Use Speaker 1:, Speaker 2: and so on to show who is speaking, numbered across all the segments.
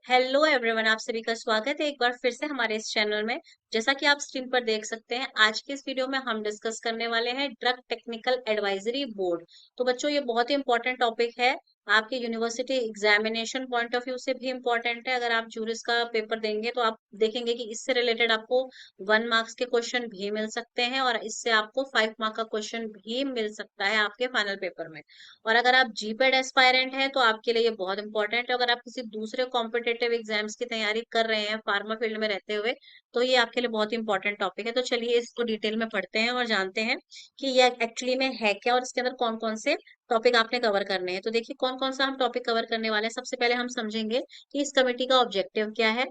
Speaker 1: Hello everyone, आप सभी का स्वागत है एक बार फिर से हमारे इस चैनल में। जैसा कि आप स्क्रीन पर देख सकते हैं, आज के इस वीडियो में हम डिस्कस करने वाले हैं ड्रग टेक्निकल एडवाइजरी बोर्ड। तो बच्चों, ये बहुत ही इंपॉर्टेंट टॉपिक है। आपके university examination point of view से भी इम्पोर्टेंट है। अगर आप जूरिस का पेपर देंगे तो आप देखेंगे कि इससे रिलेटेड आपको 1 मार्क्स के क्वेश्चन भी मिल सकते हैं और इससे आपको 5 मार्क का क्वेश्चन भी मिल सकता है आपके फाइनल पेपर में। और अगर आप जीपेड एस्पायरेंट हैं तो आपके लिए ये बहुत इंपॉर्टेंट है। अगर आप किसी दूसरे कॉम्पिटेटिव एग्जाम्स की तैयारी कर रहे हैं फार्मा फील्ड में रहते हुए, तो ये आपके लिए बहुत इंपॉर्टेंट टॉपिक है। तो चलिए इसको डिटेल में पढ़ते हैं और जानते हैं कि ये एक्चुअली में है क्या और इसके अंदर कौन कौन से टॉपिक आपने कवर करने हैं। तो देखिए कौन कौन सा हम टॉपिक कवर करने वाले हैं। सबसे पहले हम समझेंगे कि इस कमेटी का ऑब्जेक्टिव क्या है,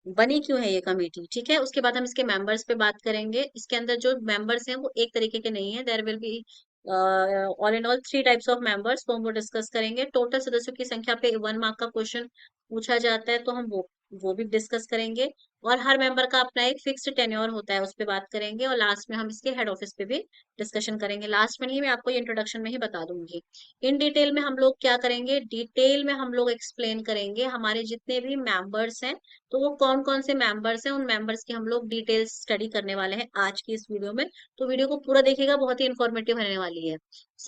Speaker 1: बनी क्यों है ये कमेटी। ठीक है, उसके बाद हम इसके मेंबर्स पे बात करेंगे। इसके अंदर जो मेंबर्स हैं वो एक तरीके के नहीं है, there will be all in all 3 types of members, तो हम वो डिस्कस करेंगे। टोटल सदस्यों की संख्या पे 1 मार्क का क्वेश्चन पूछा जाता है, तो हम वो भी डिस्कस करेंगे। और हर मेंबर का अपना एक फिक्स्ड टेन्योर होता है, उस पर बात करेंगे। और लास्ट में हम इसके हेड ऑफिस पे भी डिस्कशन करेंगे। लास्ट में नहीं, मैं आपको ये इंट्रोडक्शन में ही बता दूंगी। इन डिटेल में हम लोग क्या करेंगे, डिटेल में हम लोग एक्सप्लेन करेंगे हमारे जितने भी मेंबर्स हैं, तो वो कौन कौन से मेंबर्स हैं, उन मेंबर्स की हम लोग डिटेल स्टडी करने वाले हैं आज की इस वीडियो में। तो वीडियो को पूरा देखिएगा, बहुत ही इंफॉर्मेटिव होने वाली है।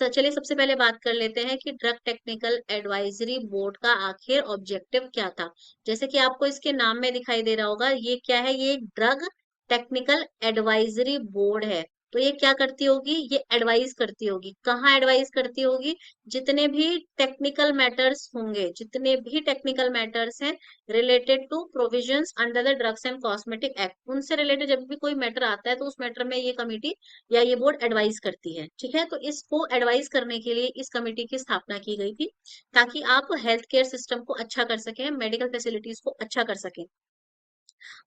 Speaker 1: चलिए सबसे पहले बात कर लेते हैं कि ड्रग टेक्निकल एडवाइजरी बोर्ड का आखिर ऑब्जेक्टिव क्या था। जैसे कि आपको इसके नाम में दिखाई दे रहा होगा, ये क्या है, ये एक ड्रग टेक्निकल एडवाइजरी बोर्ड है। तो ये क्या करती होगी, ये एडवाइस करती होगी। कहाँ एडवाइस करती होगी, जितने भी टेक्निकल मैटर्स होंगे, जितने भी टेक्निकल मैटर्स हैं related to provisions under the drugs and cosmetic act, उनसे रिलेटेड जब भी कोई मैटर आता है तो उस मैटर में ये कमिटी या ये बोर्ड एडवाइस करती है। ठीक है, तो इसको एडवाइस करने के लिए इस कमेटी की स्थापना की गई थी, ताकि आप हेल्थ केयर सिस्टम को अच्छा कर सकें, मेडिकल फैसिलिटीज को अच्छा कर सकें।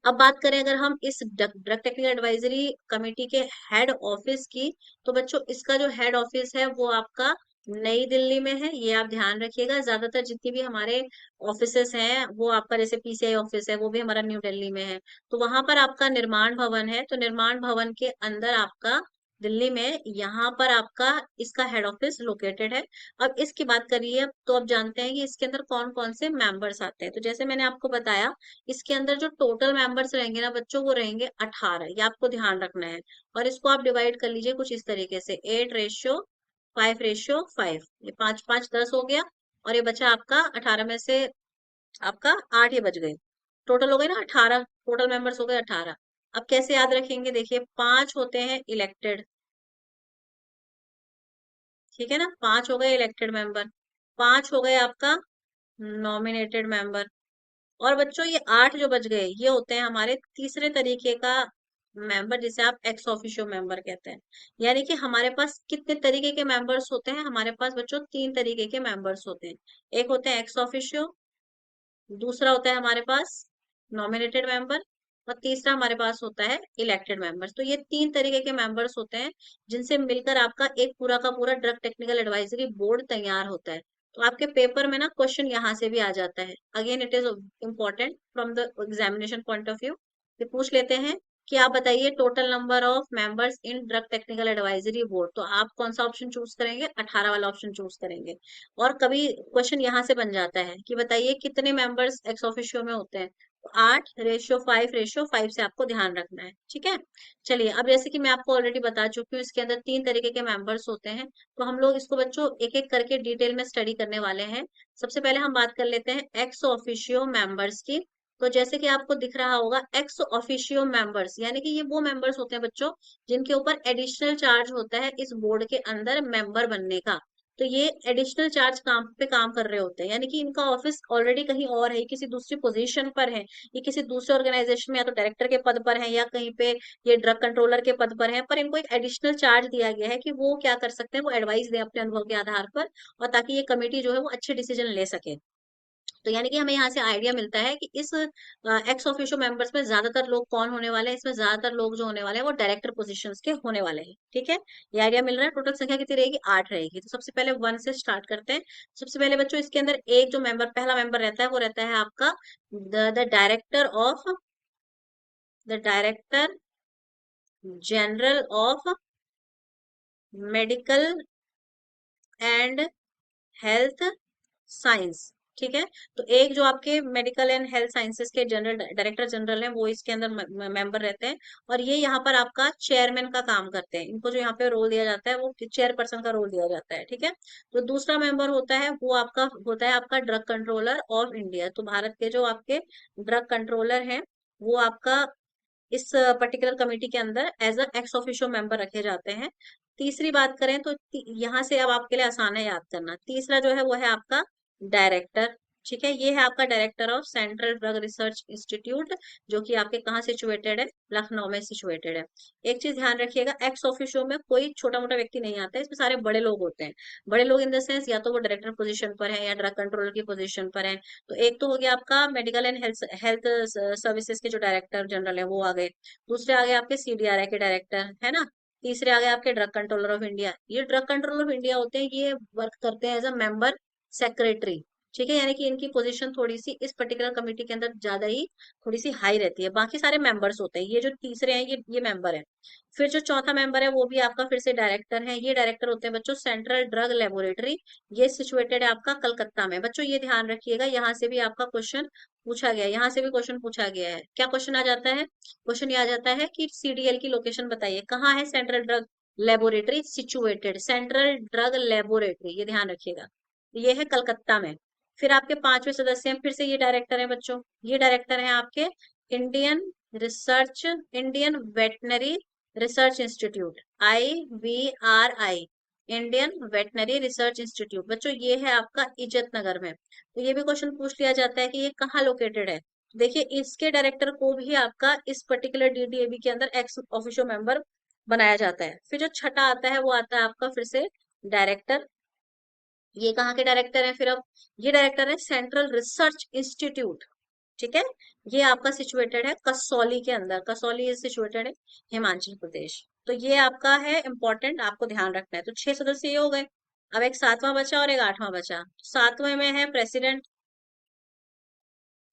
Speaker 1: अब बात करें अगर हम इस ड्रग टेक्निकल एडवाइजरी कमेटी के हेड ऑफिस की, तो बच्चों इसका जो हेड ऑफिस है वो आपका नई दिल्ली में है। ये आप ध्यान रखिएगा। ज्यादातर जितनी भी हमारे ऑफिसेस हैं वो आपका, जैसे पीसीआई ऑफिस है वो भी हमारा न्यू दिल्ली में है। तो वहां पर आपका निर्माण भवन है, तो निर्माण भवन के अंदर आपका दिल्ली में यहाँ पर आपका इसका हेड ऑफिस लोकेटेड है। अब इसकी बात करिए, अब तो अब जानते हैं कि इसके अंदर कौन कौन से मेंबर्स आते हैं। तो जैसे मैंने आपको बताया, इसके अंदर जो टोटल मेंबर्स रहेंगे ना बच्चों, वो रहेंगे 18। ये आपको ध्यान रखना है। और इसको आप डिवाइड कर लीजिए कुछ इस तरीके से, 8:5:5। ये 5 5 10 हो गया। और ये बचा आपका 18 में से आपका 8 ये बच गए। टोटल हो गए ना 18, टोटल मेंबर्स हो गए 18। अब कैसे याद रखेंगे, देखिए 5 होते हैं इलेक्टेड। ठीक है ना, 5 हो गए इलेक्टेड मेंबर, 5 हो गए आपका नॉमिनेटेड मेंबर। और बच्चों ये 8 जो बच गए, ये होते हैं हमारे तीसरे तरीके का मेंबर, जिसे आप एक्स ऑफिशियो मेंबर कहते हैं। यानी कि हमारे पास कितने तरीके के मेंबर्स होते हैं, हमारे पास बच्चों 3 तरीके के मेंबर्स होते हैं। एक होते हैं एक्स ऑफिशियो, दूसरा होता है हमारे पास नॉमिनेटेड मेंबर, और तीसरा हमारे पास होता है इलेक्टेड मेंबर्स। तो ये 3 तरीके के मेंबर्स होते हैं जिनसे मिलकर आपका एक पूरा का पूरा ड्रग टेक्निकल एडवाइजरी बोर्ड तैयार होता है। तो आपके पेपर में ना क्वेश्चन यहाँ से भी आ जाता है। Again it is important from the examination point of view. ये पूछ लेते हैं कि आप बताइए total number of members in drug technical advisory board. तो आप कौन सा ऑप्शन चूज करेंगे, 18 वाला ऑप्शन चूज करेंगे। और कभी क्वेश्चन यहाँ से बन जाता है कि बताइए कितने मेंबर्स एक्स ऑफिशियो में होते हैं, तो 8:5:5 से आपको ध्यान रखना है। ठीक है, चलिए अब जैसे कि मैं आपको ऑलरेडी बता चुकी हूँ, इसके अंदर 3 तरीके के मेंबर्स होते हैं। तो हम लोग इसको बच्चों एक एक करके डिटेल में स्टडी करने वाले हैं। सबसे पहले हम बात कर लेते हैं एक्स ऑफिशियो मेंबर्स की। तो जैसे कि आपको दिख रहा होगा, एक्स ऑफिशियो मेंबर्स यानी कि ये वो मेंबर्स होते हैं बच्चों जिनके ऊपर एडिशनल चार्ज होता है इस बोर्ड के अंदर मेंबर बनने का। तो ये एडिशनल चार्ज काम पे काम कर रहे होते हैं, यानी कि इनका ऑफिस ऑलरेडी कहीं और है, किसी दूसरी पोजीशन पर है, ये किसी दूसरे ऑर्गेनाइजेशन में या तो डायरेक्टर के पद पर है या कहीं पे ये ड्रग कंट्रोलर के पद पर है। पर इनको एक एडिशनल चार्ज दिया गया है कि वो क्या कर सकते हैं, वो एडवाइस दें अपने अनुभव के आधार पर, और ताकि ये कमेटी जो है वो अच्छे डिसीजन ले सके। तो यानी कि हमें यहाँ से आइडिया मिलता है कि इस एक्स ऑफिशियो मेंबर्स में ज्यादातर लोग कौन होने वाले हैं, इसमें ज्यादातर लोग जो होने वाले हैं वो डायरेक्टर पोजीशंस के होने वाले हैं। ठीक है, ये आइडिया मिल रहा है। टोटल संख्या कितनी रहेगी, 8 रहेगी। तो सबसे पहले 1 से स्टार्ट करते हैं। सबसे पहले बच्चों इसके अंदर एक जो मेंबर, पहला मेंबर रहता है वो रहता है आपका the director general of medical and health science. ठीक है। तो एक जो आपके मेडिकल एंड हेल्थ साइंसेस के जनरल डायरेक्टर जनरल हैं, वो इसके अंदर मेंबर रहते हैं। और ये यहाँ पर आपका चेयरमैन का काम करते हैं। इनको जो यहाँ पे रोल दिया जाता है वो चेयरपर्सन का रोल दिया जाता है। ठीक है। तो दूसरा मेंबर होता है वो आपका होता है आपका ड्रग कंट्रोलर ऑफ इंडिया। तो भारत के जो आपके ड्रग कंट्रोलर हैं वो आपका इस पर्टिकुलर कमेटी के अंदर as a ex officio member रखे जाते हैं। तीसरी बात करें तो यहाँ से अब आपके लिए आसान है याद करना। तीसरा जो है वो है आपका डायरेक्टर। ठीक है। ये है आपका director of central drug research institute, जो कि आपके कहाँ सिचुएटेड है, लखनऊ में सिचुएटेड है। एक चीज ध्यान रखिएगा, एक्स ऑफिशियो में कोई छोटा मोटा व्यक्ति नहीं आता है, इसमें सारे बड़े लोग होते हैं। बड़े लोग इन द सेंस या तो वो डायरेक्टर पोजीशन पर है या ड्रग कंट्रोलर की पोजीशन पर है। तो एक तो हो गया आपका medical and health health services के जो डायरेक्टर जनरल है वो आ गए। दूसरे आ गए आपके सीडीआरआई के डायरेक्टर, है ना। तीसरे आ गए आपके ड्रग कंट्रोलर ऑफ इंडिया। ये ड्रग कंट्रोलर ऑफ इंडिया होते हैं, ये वर्क करते हैं एज अ मेंबर सेक्रेटरी। ठीक है। यानी कि इनकी पोजीशन थोड़ी सी इस पर्टिकुलर कमेटी के अंदर ज्यादा ही थोड़ी सी हाई रहती है। बाकी सारे मेंबर्स होते हैं, ये जो तीसरे हैं ये मेंबर है। फिर जो चौथा मेंबर है वो भी आपका फिर से डायरेक्टर है। ये डायरेक्टर होते हैं बच्चों सेंट्रल ड्रग लेबोरेटरी। ये सिचुएटेड है आपका कलकत्ता में। बच्चों ये ध्यान रखिएगा, यहाँ से भी आपका क्वेश्चन पूछा गया है। यहाँ से भी क्वेश्चन पूछा गया है। क्या क्वेश्चन आ जाता है? क्वेश्चन ये आ जाता है कि सीडीएल की लोकेशन बताइए, कहाँ है central drug laboratory situated. Central drug laboratory, ये ध्यान रखिएगा, ये है कलकत्ता में। फिर आपके पांचवें सदस्य हैं, फिर से ये डायरेक्टर हैं बच्चों। ये डायरेक्टर हैं आपके Indian research Indian veterinary research institute, IVRI, Indian veterinary research institute. बच्चों ये है आपका इज्जत नगर में। तो ये भी क्वेश्चन पूछ लिया जाता है कि ये कहाँ लोकेटेड है। देखिए इसके डायरेक्टर को भी आपका इस पर्टिकुलर DDAB के अंदर एक्स ऑफिशियो मेंबर बनाया जाता है। फिर जो छठा आता है वो आता है आपका फिर से डायरेक्टर। ये कहाँ के डायरेक्टर हैं फिर? अब ये डायरेक्टर है सेंट्रल रिसर्च इंस्टीट्यूट। ठीक है। ये आपका सिचुएटेड है कसौली के अंदर। कसौली इज सिचुएटेड है हिमाचल प्रदेश। तो ये आपका है इंपॉर्टेंट, आपको ध्यान रखना है। तो 6 सदस्य ये हो गए। अब एक सातवां बचा और एक आठवां बचा। सातवें में है प्रेसिडेंट।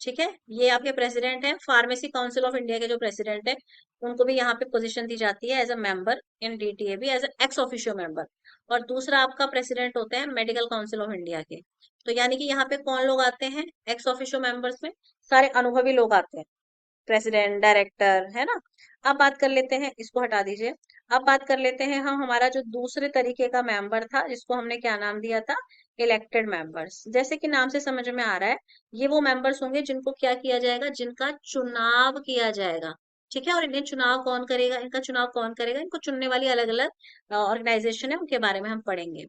Speaker 1: ठीक है। ये आपके प्रेसिडेंट है फार्मेसी काउंसिल ऑफ इंडिया के जो प्रेसिडेंट है, उनको भी यहाँ पे पोजीशन दी जाती है as a member in DTAB as ex officio member. और दूसरा आपका प्रेसिडेंट होते हैं मेडिकल काउंसिल ऑफ इंडिया के। तो यानी कि यहाँ पे कौन लोग आते हैं एक्स ऑफिशियो मेंबर्स में? सारे अनुभवी लोग आते हैं, प्रेसिडेंट डायरेक्टर, है ना। अब बात कर लेते हैं, इसको हटा दीजिए। अब बात कर लेते हैं हम हमारा जो दूसरे तरीके का मेंबर था, जिसको हमने क्या नाम दिया था, इलेक्टेड मेंबर्स। जैसे कि नाम से समझ में आ रहा है, ये वो मेंबर्स होंगे जिनको क्या किया जाएगा, जिनका चुनाव किया जाएगा। ठीक है। और इन्हें चुनाव कौन करेगा, इनका चुनाव कौन करेगा, इनको चुनने वाली अलग अलग ऑर्गेनाइजेशन है, उनके बारे में हम पढ़ेंगे।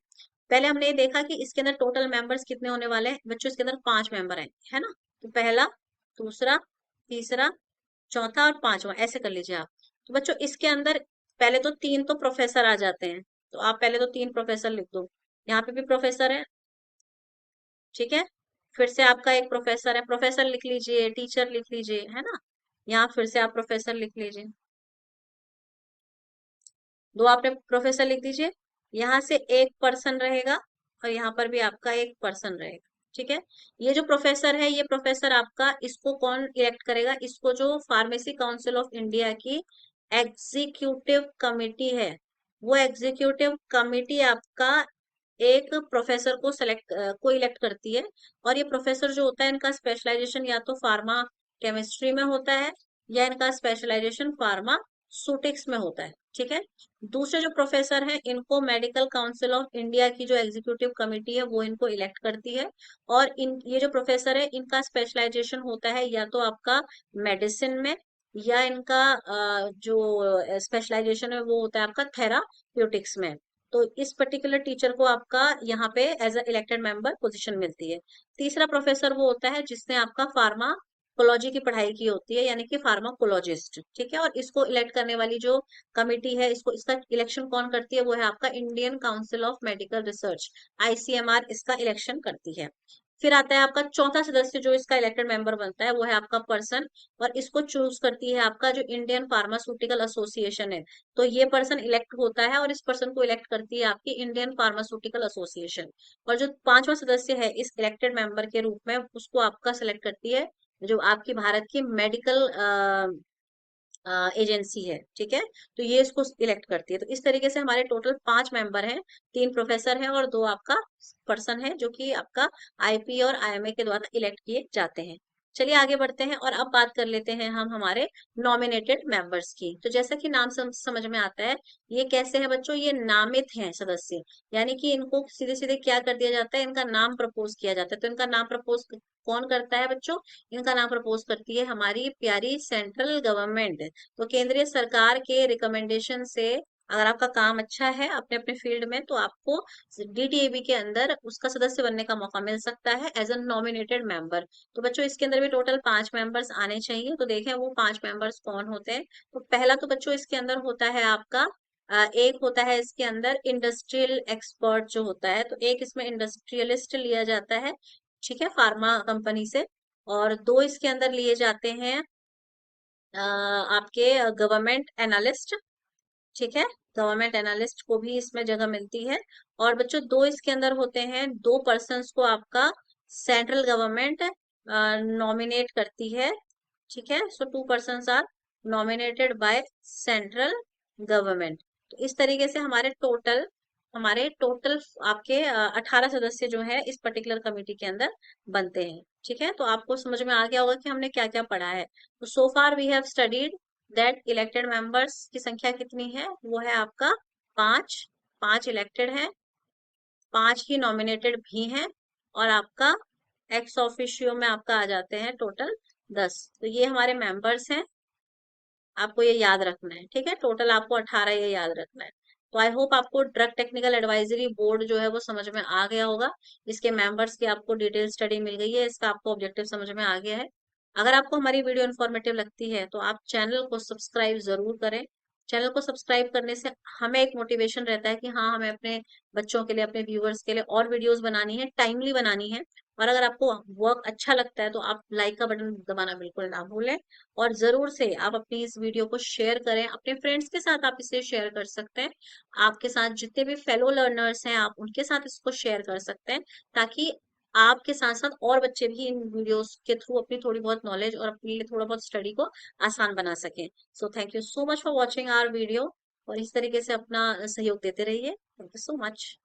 Speaker 1: पहले हमने ये देखा कि इसके अंदर टोटल मेंबर्स कितने होने वाले हैं बच्चों। इसके अंदर 5 मेंबर हैं, है ना। तो पहला, दूसरा, तीसरा, चौथा और पांचवा, ऐसे कर लीजिए आप। तो बच्चों इसके अंदर पहले तो 3 तो प्रोफेसर आ जाते हैं। तो आप पहले तो 3 प्रोफेसर लिख दो। यहाँ पे भी प्रोफेसर है। ठीक है। फिर से आपका एक प्रोफेसर है, प्रोफेसर लिख लीजिए, टीचर लिख लीजिए, है ना। यहाँ फिर से आप प्रोफेसर लिख लीजिए। 2 आपने प्रोफेसर लिख दीजिए। यहाँ से एक पर्सन रहेगा और यहाँ पर भी आपका एक पर्सन रहेगा। ठीक है। ये जो प्रोफेसर है, ये प्रोफेसर आपका, इसको कौन इलेक्ट करेगा? इसको जो फार्मेसी काउंसिल ऑफ इंडिया की एग्जीक्यूटिव कमिटी है, वो एग्जीक्यूटिव कमिटी आपका एक प्रोफेसर को को इलेक्ट करती है। और ये प्रोफेसर जो होता है, इनका स्पेशलाइजेशन या तो फार्मा केमिस्ट्री में होता है या इनका स्पेशलाइजेशन फार्मास्यूटिक्स में होता है। ठीक है। दूसरे जो प्रोफेसर हैं, इनको मेडिकल काउंसिल ऑफ इंडिया की जो एग्जीक्यूटिव कमेटी है वो इनको इलेक्ट करती है। और इन ये जो प्रोफेसर है, इनका स्पेशलाइजेशन होता है या तो आपका मेडिसिन में, या इनका जो स्पेशलाइजेशन है वो होता है आपका थेराप्यूटिक्स में। तो इस पर्टिकुलर टीचर को आपका यहाँ पे as a elected member position मिलती है। तीसरा प्रोफेसर वो होता है जिसने आपका फार्माकोलॉजी की पढ़ाई की होती है, यानी कि फार्माकोलॉजिस्ट। ठीक है। और इसको इलेक्ट करने वाली जो कमिटी है, इसको इसका इलेक्शन कौन करती है? वो है आपका Indian council of medical research, ICMR, इसका इलेक्शन करती है। फिर आता है आपका चौथा सदस्य जो इसका इलेक्टेड मेंबर बनता है, वो है आपका पर्सन। और इसको चूज करती है आपका जो इंडियन फार्मास्यूटिकल एसोसिएशन है। तो ये पर्सन इलेक्ट होता है और इस पर्सन को इलेक्ट करती है आपकी इंडियन फार्मास्यूटिकल एसोसिएशन। और जो पांचवा सदस्य है इस इलेक्टेड मेंबर के रूप में, उसको आपका सिलेक्ट करती है जो आपकी भारत की मेडिकल एजेंसी है, ठीक है। तो ये इसको इलेक्ट करती है। तो इस तरीके से हमारे टोटल 5 मेंबर हैं, 3 प्रोफेसर हैं और 2 आपका पर्सन है जो कि आपका आईपी और आईएमए के द्वारा इलेक्ट किए जाते हैं। चलिए आगे बढ़ते हैं और अब बात कर लेते हैं हम हमारे नॉमिनेटेड मेंबर्स की। तो जैसा कि नाम समझ में आता है, ये कैसे है बच्चों, ये नामित हैं सदस्य, यानी कि इनको सीधे सीधे क्या कर दिया जाता है, इनका नाम प्रपोज किया जाता है। तो इनका नाम प्रपोज कौन करता है बच्चों, इनका नाम प्रपोज करती है हमारी प्यारी सेंट्रल गवर्नमेंट। तो केंद्रीय सरकार के रिकमेंडेशन से अगर आपका काम अच्छा है अपने अपने फील्ड में, तो आपको डीटीएबी के अंदर उसका सदस्य बनने का मौका मिल सकता है एज अ नॉमिनेटेड मेंबर। तो बच्चों इसके अंदर भी टोटल 5 मेंबर्स आने चाहिए। तो देखें वो 5 मेंबर्स कौन होते हैं। तो पहला तो बच्चों इसके अंदर होता है आपका एक होता है इसके अंदर इंडस्ट्रियल एक्सपर्ट जो होता है। तो एक इसमें इंडस्ट्रियलिस्ट लिया जाता है, ठीक है, फार्मा कंपनी से। और 2 इसके अंदर लिए जाते हैं आपके गवर्नमेंट एनालिस्ट, ठीक है, गवर्नमेंट एनालिस्ट को भी इसमें जगह मिलती है। और बच्चों 2 इसके अंदर होते हैं, 2 पर्सन्स को आपका सेंट्रल गवर्नमेंट नॉमिनेट करती है, ठीक है। So 2 persons are nominated by central government. तो इस तरीके से हमारे टोटल आपके 18 सदस्य जो है इस पर्टिकुलर कमिटी के अंदर बनते हैं, ठीक है। तो आपको समझ में आ गया होगा कि हमने क्या क्या पढ़ा है। तो so far we have studied that elected members की संख्या कितनी है, वो है आपका 5। 5 इलेक्टेड है, 5 ही नॉमिनेटेड भी हैं, और आपका एक्स ऑफिशियो में आपका आ जाते हैं टोटल 10। तो ये हमारे मेंबर्स हैं, आपको ये याद रखना है, ठीक है। टोटल आपको 18 ये याद रखना है। तो आई होप आपको ड्रग टेक्निकल एडवाइजरी बोर्ड जो है वो समझ में आ गया होगा। इसके मेंबर्स की आपको डिटेल स्टडी मिल गई है, इसका आपको ऑब्जेक्टिव समझ में आ गया है। अगर आपको हमारी वीडियो इन्फॉर्मेटिव लगती है तो आप चैनल को सब्सक्राइब जरूर करें। चैनल को सब्सक्राइब करने से हमें एक मोटिवेशन रहता है कि हाँ, हमें अपने बच्चों के लिए, अपने व्यूअर्स के लिए और वीडियोस बनानी है, टाइमली बनानी है। और अगर आपको वर्क अच्छा लगता है तो आप लाइक का बटन दबाना बिल्कुल ना भूलें। और जरूर से आप अपनी इस वीडियो को शेयर करें, अपने फ्रेंड्स के साथ आप इसे शेयर कर सकते हैं। आपके साथ जितने भी फेलो लर्नर्स हैं आप उनके साथ इसको शेयर कर सकते हैं, ताकि आपके साथ साथ और बच्चे भी इन वीडियोस के थ्रू अपनी थोड़ी बहुत नॉलेज और अपने लिए थोड़ा बहुत स्टडी को आसान बना सकें। So thank you so much for watching our video, और इस तरीके से अपना सहयोग देते रहिए। Thank you so much.